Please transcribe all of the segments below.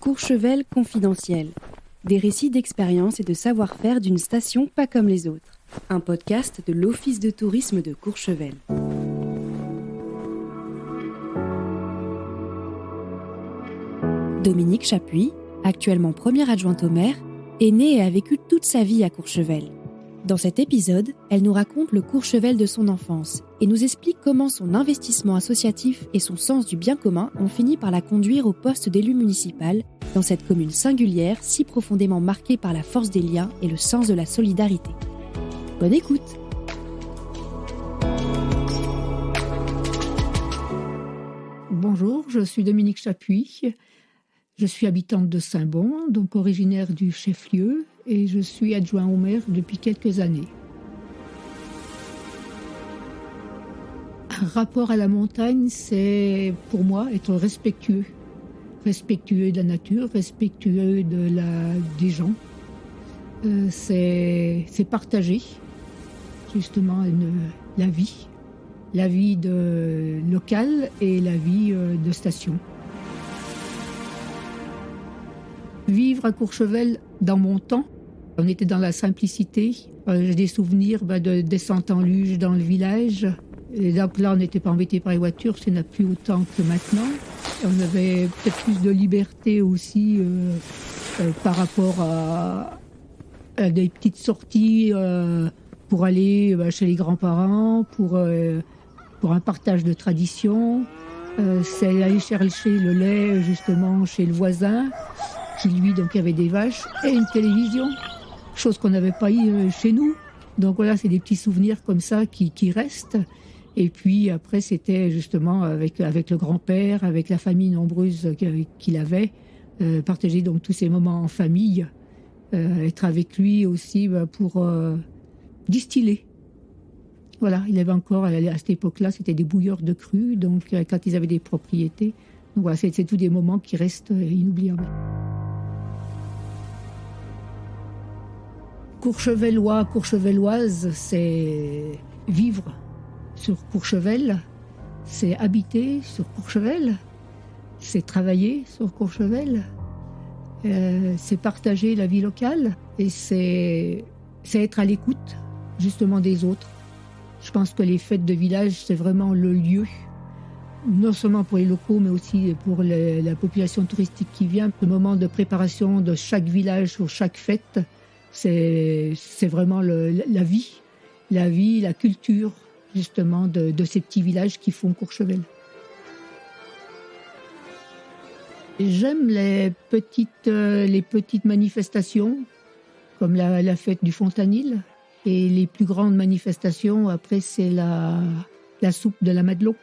Courchevel confidentiel. Des récits d'expériences et de savoir-faire d'une station pas comme les autres. Un podcast de l'Office de tourisme de Courchevel. Dominique Chapuis, actuellement première adjointe au maire, est née et a vécu toute sa vie à Courchevel. Dans cet épisode, elle nous raconte le Courchevel de son enfance et nous explique comment son investissement associatif et son sens du bien commun ont fini par la conduire au poste d'élu municipal dans cette commune singulière si profondément marquée par la force des liens et le sens de la solidarité. Bonne écoute! Bonjour, je suis Dominique Chapuis. Je suis habitante de Saint-Bon, donc originaire du chef-lieu, et je suis adjoint au maire depuis quelques années. Un rapport à la montagne, c'est pour moi être respectueux. Respectueux de la nature, respectueux des gens. C'est partager justement la vie locale et la vie de station. Vivre à Courchevel dans mon temps, on était dans la simplicité. J'ai des souvenirs de descente en luge dans le village. Et donc là, on n'était pas embêté par les voitures, parce qu'il n'y en a plus autant que maintenant. On avait peut-être plus de liberté aussi par rapport à des petites sorties pour aller chez les grands-parents, pour un partage de traditions. C'est aller chercher le lait justement chez le voisin, qui lui donc avait des vaches et une télévision, chose qu'on n'avait pas eu chez nous. Donc voilà, c'est des petits souvenirs comme ça qui restent. Et puis après, c'était justement avec le grand-père, avec la famille nombreuse qu'il avait, partager donc tous ces moments en famille, être avec lui aussi pour distiller. Voilà, il avait encore, à cette époque-là, c'était des bouilleurs de cru, donc quand ils avaient des propriétés. Donc voilà, c'est tous des moments qui restent inoubliables. Courchevellois, courchevelloise, c'est vivre sur Courchevel, c'est habiter sur Courchevel, c'est travailler sur Courchevel, c'est partager la vie locale et c'est être à l'écoute justement des autres. Je pense que les fêtes de village, c'est vraiment le lieu, non seulement pour les locaux, mais aussi pour la population touristique qui vient. Le moment de préparation de chaque village sur chaque fête, c'est vraiment la vie, la culture justement de ces petits villages qui font Courchevel. J'aime les petites manifestations, comme la fête du Fontanil. Et les plus grandes manifestations, après, c'est la soupe de la Madelon.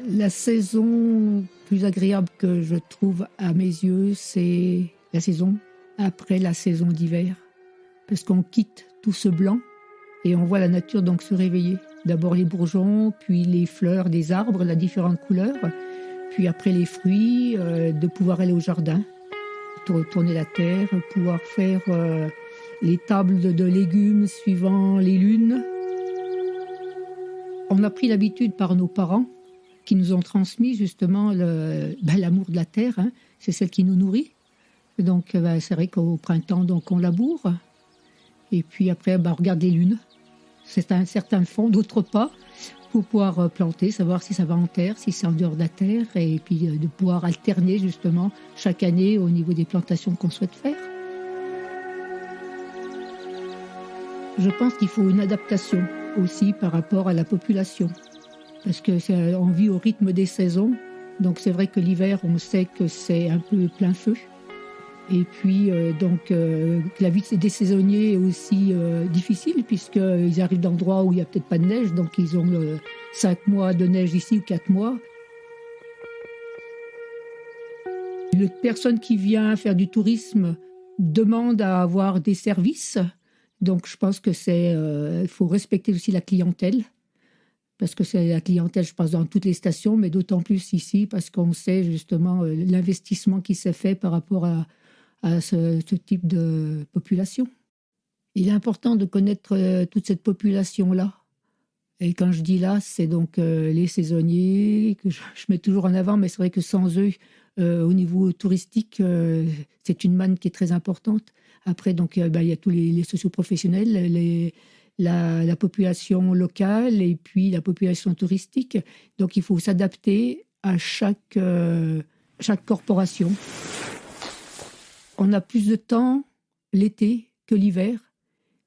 La saison plus agréable que je trouve à mes yeux, c'est la saison après la saison d'hiver. Parce qu'on quitte tout ce blanc et on voit la nature donc se réveiller. D'abord les bourgeons, puis les fleurs des arbres, la différentes couleurs, puis après les fruits, de pouvoir aller au jardin, tourner la terre, pouvoir faire les tables de légumes suivant les lunes. On a pris l'habitude par nos parents qui nous ont transmis justement l'amour de la terre, hein. C'est celle qui nous nourrit. Donc c'est vrai qu'au printemps donc on laboure et puis après on regarde les lunes. C'est un certain fond, d'autres pas, pour pouvoir planter, savoir si ça va en terre, si c'est en dehors de la terre, et puis de pouvoir alterner justement chaque année au niveau des plantations qu'on souhaite faire. Je pense qu'il faut une adaptation aussi par rapport à la population, parce qu'on vit au rythme des saisons, donc c'est vrai que l'hiver, on sait que c'est un peu plein feu. Et puis, la vie des saisonniers est aussi difficile, puisqu'ils arrivent dans d'endroits où il n'y a peut-être pas de neige, donc ils ont 5 mois de neige ici ou 4 mois. La personne qui vient faire du tourisme demande à avoir des services, donc je pense que il faut respecter aussi la clientèle, parce que c'est la clientèle, je pense, dans toutes les stations, mais d'autant plus ici, parce qu'on sait justement l'investissement qui s'est fait par rapport à ce type de population. Il est important de connaître toute cette population-là Et quand je dis là, c'est donc les saisonniers, que je mets toujours en avant, mais c'est vrai que sans eux, au niveau touristique, c'est une manne qui est très importante. Après, donc, il y a tous les socioprofessionnels, la population locale et puis la population touristique. Donc, il faut s'adapter à chaque corporation. On a plus de temps l'été que l'hiver.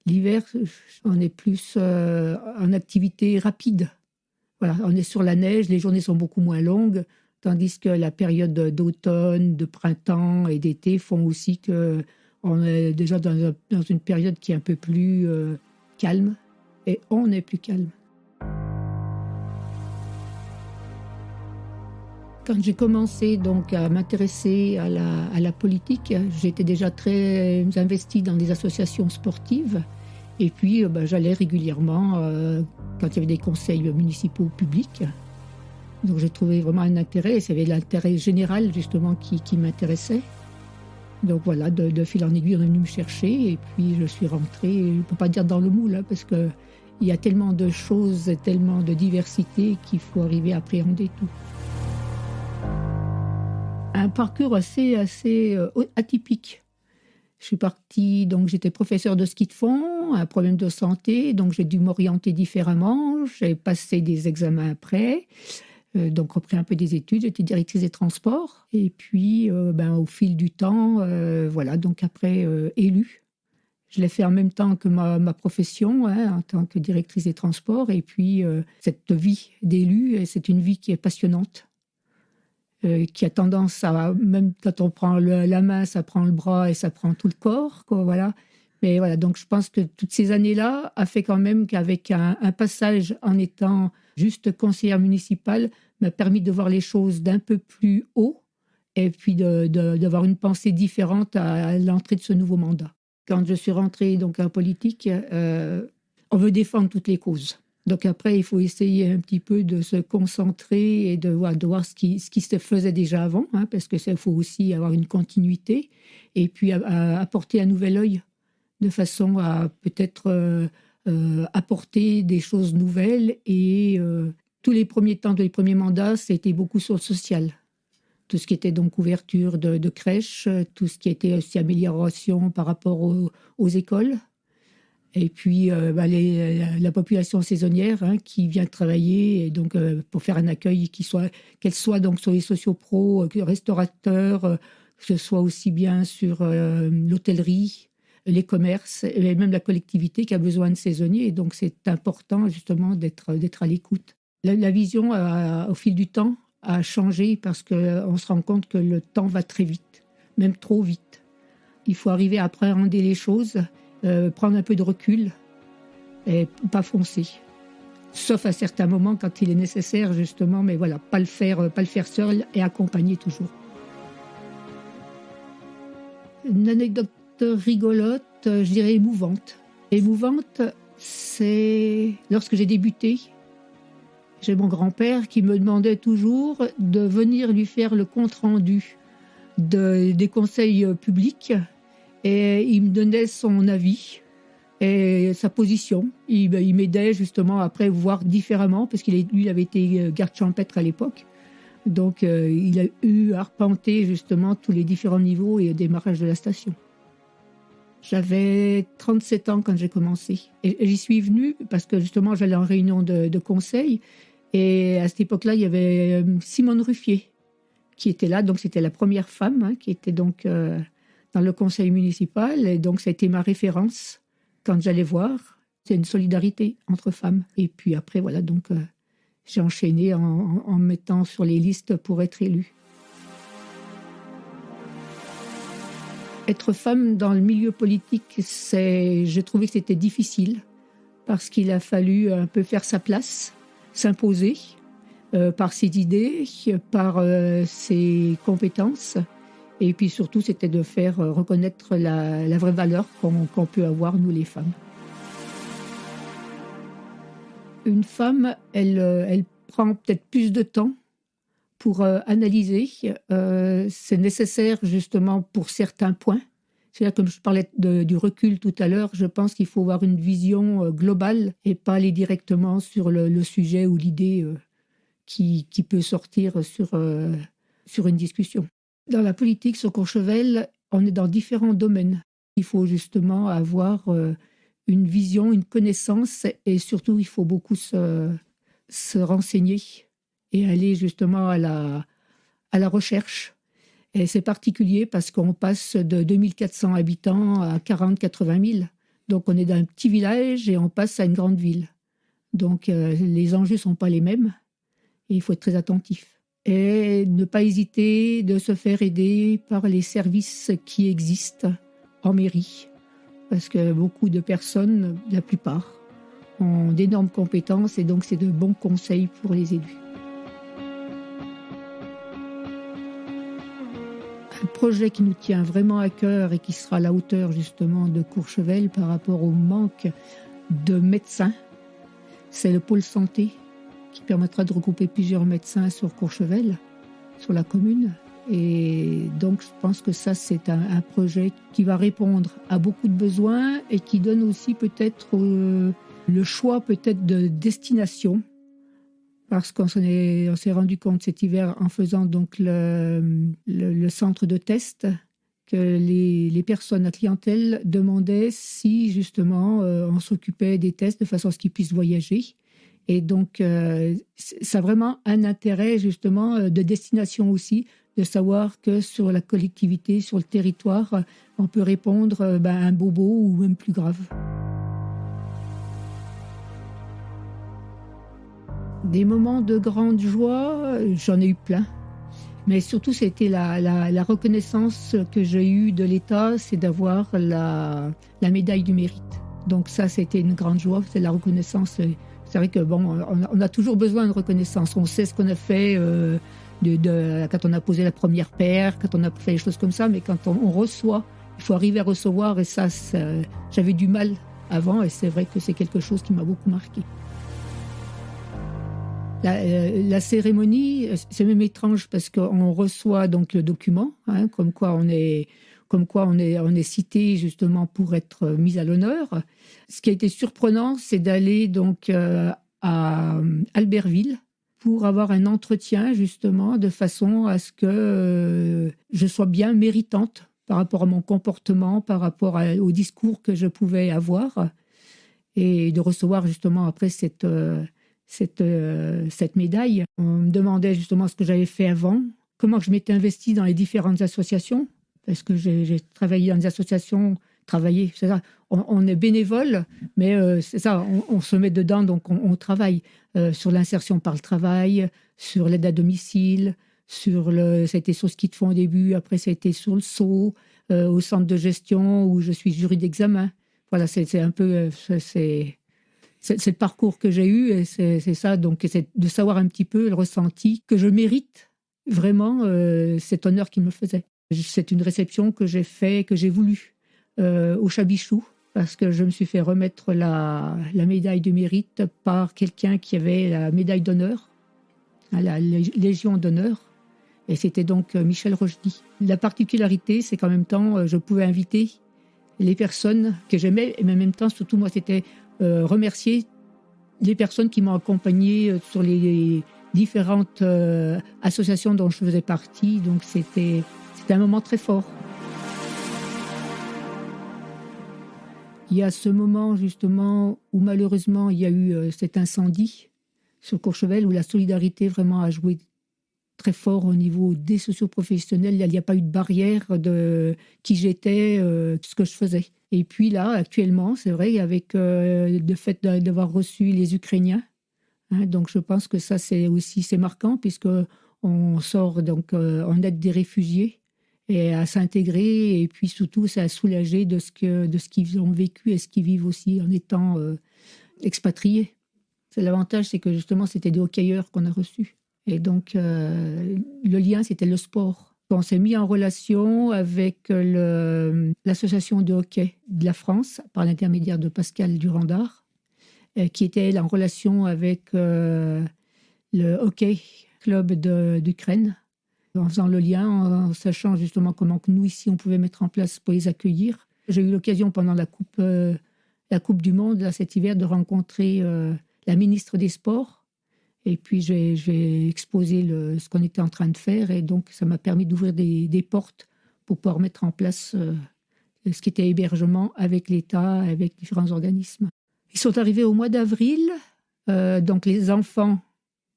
L'hiver, on est plus en activité rapide. Voilà, on est sur la neige, les journées sont beaucoup moins longues, tandis que la période d'automne, de printemps et d'été font aussi qu'on est déjà dans une période qui est un peu plus calme, et on est plus calme. Quand j'ai commencé donc à m'intéresser à la politique, j'étais déjà très investie dans des associations sportives. Et puis, j'allais régulièrement quand il y avait des conseils municipaux publics. Donc, j'ai trouvé vraiment un intérêt. C'était l'intérêt général, justement, qui m'intéressait. Donc, voilà, de fil en aiguille, on est venu me chercher. Et puis, je suis rentrée, je ne peux pas dire dans le moule, hein, parce qu'il y a tellement de choses, tellement de diversité qu'il faut arriver à appréhender tout. Un parcours assez atypique. Je suis partie, donc j'étais professeure de ski de fond, un problème de santé, donc j'ai dû m'orienter différemment. J'ai passé des examens après, donc repris un peu des études. J'étais directrice des transports. Et puis, au fil du temps, voilà, donc après, élue. Je l'ai fait en même temps que ma profession, hein, en tant que directrice des transports. Et puis, cette vie d'élu, c'est une vie qui est passionnante. Qui a tendance à, même quand on prend la main, ça prend le bras et ça prend tout le corps, quoi, voilà. Mais voilà, donc je pense que toutes ces années-là a fait quand même qu'avec un passage en étant juste conseillère municipale m'a permis de voir les choses d'un peu plus haut et puis d'avoir une pensée différente à l'entrée de ce nouveau mandat. Quand je suis rentrée donc en politique, on veut défendre toutes les causes. Donc après, il faut essayer un petit peu de se concentrer et de voir ce qui se faisait déjà avant, hein, parce que ça, faut aussi avoir une continuité, et puis à apporter un nouvel œil, de façon à peut-être apporter des choses nouvelles. Et tous les premiers temps, les premiers mandats, c'était beaucoup sur le social. Tout ce qui était donc ouverture de crèches, tout ce qui était aussi amélioration par rapport aux écoles. Et puis la population saisonnière, hein, qui vient travailler, et donc pour faire un accueil qu'elle soit donc sur les sociopros, restaurateurs, que ce soit aussi bien sur l'hôtellerie, les commerces, et même la collectivité qui a besoin de saisonniers. Et donc c'est important justement d'être à l'écoute. La vision au fil du temps a changé parce qu'on se rend compte que le temps va très vite, même trop vite. Il faut arriver à appréhender les choses, prendre un peu de recul et pas foncer. Sauf à certains moments quand il est nécessaire, justement, mais voilà, pas le faire seul et accompagner toujours. Une anecdote rigolote, je dirais émouvante. Émouvante, c'est lorsque j'ai débuté. J'ai mon grand-père qui me demandait toujours de venir lui faire le compte-rendu des conseils publics. Et il me donnait son avis et sa position. Il m'aidait justement après voir différemment, parce lui avait été garde champêtre à l'époque. Donc il a eu à arpenter justement tous les différents niveaux et démarrage de la station. J'avais 37 ans quand j'ai commencé. Et j'y suis venue parce que justement j'allais en réunion de conseil. Et à cette époque-là, il y avait Simone Ruffier qui était là. Donc c'était la première femme, hein, qui était donc dans le conseil municipal. Et donc ça a été ma référence quand j'allais voir. C'est une solidarité entre femmes. Et puis après, voilà, donc j'ai enchaîné en me mettant sur les listes pour être élue. Être femme dans le milieu politique, je trouvais que c'était difficile parce qu'il a fallu un peu faire sa place, s'imposer par ses idées, par ses compétences. Et puis surtout, c'était de faire reconnaître la vraie valeur qu'on peut avoir, nous les femmes. Une femme, elle prend peut-être plus de temps pour analyser. C'est nécessaire justement pour certains points C'est-à-dire, comme je parlais du recul tout à l'heure, je pense qu'il faut avoir une vision globale et pas aller directement sur le sujet ou l'idée qui peut sortir sur une discussion. Dans la politique sur Courchevel, on est dans différents domaines. Il faut justement avoir une vision, une connaissance et surtout, il faut beaucoup se renseigner et aller justement à la recherche. Et c'est particulier parce qu'on passe de 2400 habitants à 40-80 000. Donc, on est dans un petit village et on passe à une grande ville. Donc, les enjeux ne sont pas les mêmes et il faut être très attentif. Et ne pas hésiter de se faire aider par les services qui existent en mairie. Parce que beaucoup de personnes, la plupart, ont d'énormes compétences et donc c'est de bons conseils pour les élus. Un projet qui nous tient vraiment à cœur et qui sera à la hauteur justement de Courchevel par rapport au manque de médecins, c'est le pôle santé qui permettra de regrouper plusieurs médecins sur Courchevel, sur la commune. Et donc je pense que ça c'est un projet qui va répondre à beaucoup de besoins et qui donne aussi peut-être le choix peut-être de destination. Parce qu'on s'est rendu compte cet hiver en faisant donc le centre de test que les personnes à clientèle demandaient si justement on s'occupait des tests de façon à ce qu'ils puissent voyager. Et donc ça a vraiment un intérêt justement de destination aussi, de savoir que sur la collectivité, sur le territoire, on peut répondre à un bobo ou même plus grave. Des moments de grande joie, j'en ai eu plein. Mais surtout, c'était la reconnaissance que j'ai eue de l'État, c'est d'avoir la médaille du mérite. Donc ça, c'était une grande joie, c'est la reconnaissance. C'est vrai que on a toujours besoin de reconnaissance. On sait ce qu'on a fait quand on a posé la première pierre, quand on a fait des choses comme ça, mais quand on reçoit, il faut arriver à recevoir. Et ça, j'avais du mal avant, et c'est vrai que c'est quelque chose qui m'a beaucoup marqué. La cérémonie, c'est même étrange parce qu'on reçoit donc le document, comme quoi on est cité justement pour être mis à l'honneur. Ce qui a été surprenant, c'est d'aller donc à Albertville pour avoir un entretien justement de façon à ce que je sois bien méritante par rapport à mon comportement, par rapport au discours que je pouvais avoir, et de recevoir justement après cette médaille. On me demandait justement ce que j'avais fait avant, comment je m'étais investie dans les différentes associations, parce que j'ai travaillé dans des associations, c'est ça, on est bénévole, mais c'est ça, on se met dedans, donc on travaille sur l'insertion par le travail, sur l'aide à domicile, c'était sur ce qu'ils te font au début, après ça a été sur le SO, au centre de gestion où je suis jury d'examen. Voilà, c'est un peu... C'est le parcours que j'ai eu et c'est ça, donc c'est de savoir un petit peu le ressenti que je mérite vraiment cet honneur qu'il me faisait. C'est une réception que j'ai voulu au Chabichou, parce que je me suis fait remettre la médaille de mérite par quelqu'un qui avait la médaille d'honneur, la Légion d'honneur, et c'était donc Michel Rochdy. La particularité, c'est qu'en même temps, je pouvais inviter les personnes que j'aimais, et en même temps, surtout moi, c'était remercier les personnes qui m'ont accompagné sur les différentes associations dont je faisais partie. Donc c'était un moment très fort. Il y a ce moment justement où malheureusement il y a eu cet incendie sur Courchevel, où la solidarité vraiment a joué très fort au niveau des socioprofessionnels. Il n'y a pas eu de barrière de qui j'étais, ce que je faisais. Et puis là, actuellement, c'est vrai, avec le fait d'avoir reçu les Ukrainiens, donc je pense que ça, c'est marquant, puisqu'on sort donc en aide des réfugiés et à s'intégrer, et puis surtout, ça a soulagé de ce qu'ils ont vécu et ce qu'ils vivent aussi en étant expatriés. L'avantage, c'est que justement, c'était des hockeyeurs qu'on a reçus. Et donc, le lien, c'était le sport. On s'est mis en relation avec l'association de hockey de la France, par l'intermédiaire de Pascal Durandard, qui était elle, en relation avec le hockey club d'Ukraine. en faisant le lien, en sachant justement comment que nous, ici, on pouvait mettre en place pour les accueillir. J'ai eu l'occasion pendant la Coupe du Monde, là, cet hiver, de rencontrer la ministre des Sports. Et puis, j'ai exposé ce qu'on était en train de faire. Et donc, ça m'a permis d'ouvrir des portes pour pouvoir mettre en place ce qui était hébergement avec l'État, avec différents organismes. Ils sont arrivés au mois d'avril, donc les enfants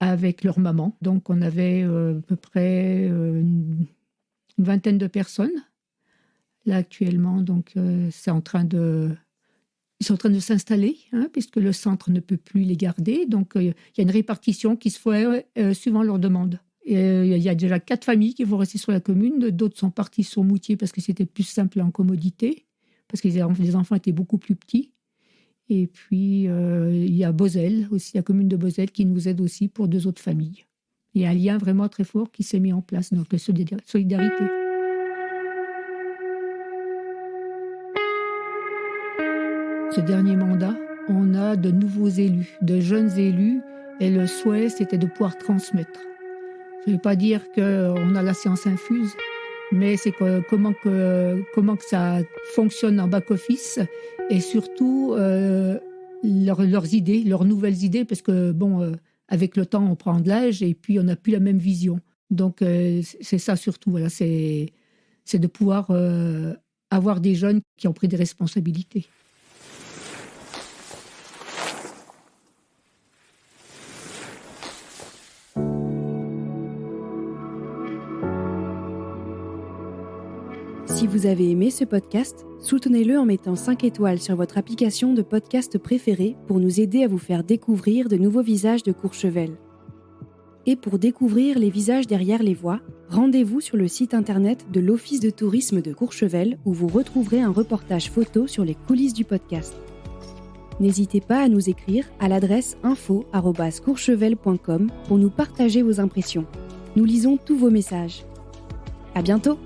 avec leur maman. Donc, on avait à peu près une vingtaine de personnes, là, actuellement. Donc, ils sont en train de s'installer, puisque le centre ne peut plus les garder. Donc, il y a une répartition qui se fait suivant leurs demandes. Il y a déjà 4 familles qui vont rester sur la commune. D'autres sont partis sur Moutier parce que c'était plus simple en commodité, parce que les enfants étaient beaucoup plus petits. Et puis, il y a Beauzelle, aussi la commune de Beauzelle, qui nous aide aussi pour 2 autres familles. Il y a un lien vraiment très fort qui s'est mis en place, donc la solidarité. Ce dernier mandat, on a de nouveaux élus, de jeunes élus, et le souhait, c'était de pouvoir transmettre. Je ne veux pas dire qu'on a la science infuse, mais c'est comment que ça fonctionne en back-office, et surtout leurs idées, leurs nouvelles idées, parce que avec le temps, on prend de l'âge et puis on n'a plus la même vision. Donc c'est ça surtout, voilà, c'est de pouvoir avoir des jeunes qui ont pris des responsabilités. Si vous avez aimé ce podcast, soutenez-le en mettant 5 étoiles sur votre application de podcast préférée pour nous aider à vous faire découvrir de nouveaux visages de Courchevel. Et pour découvrir les visages derrière les voix, rendez-vous sur le site internet de l'Office de tourisme de Courchevel où vous retrouverez un reportage photo sur les coulisses du podcast. N'hésitez pas à nous écrire à l'adresse info@courchevel.com pour nous partager vos impressions. Nous lisons tous vos messages. À bientôt!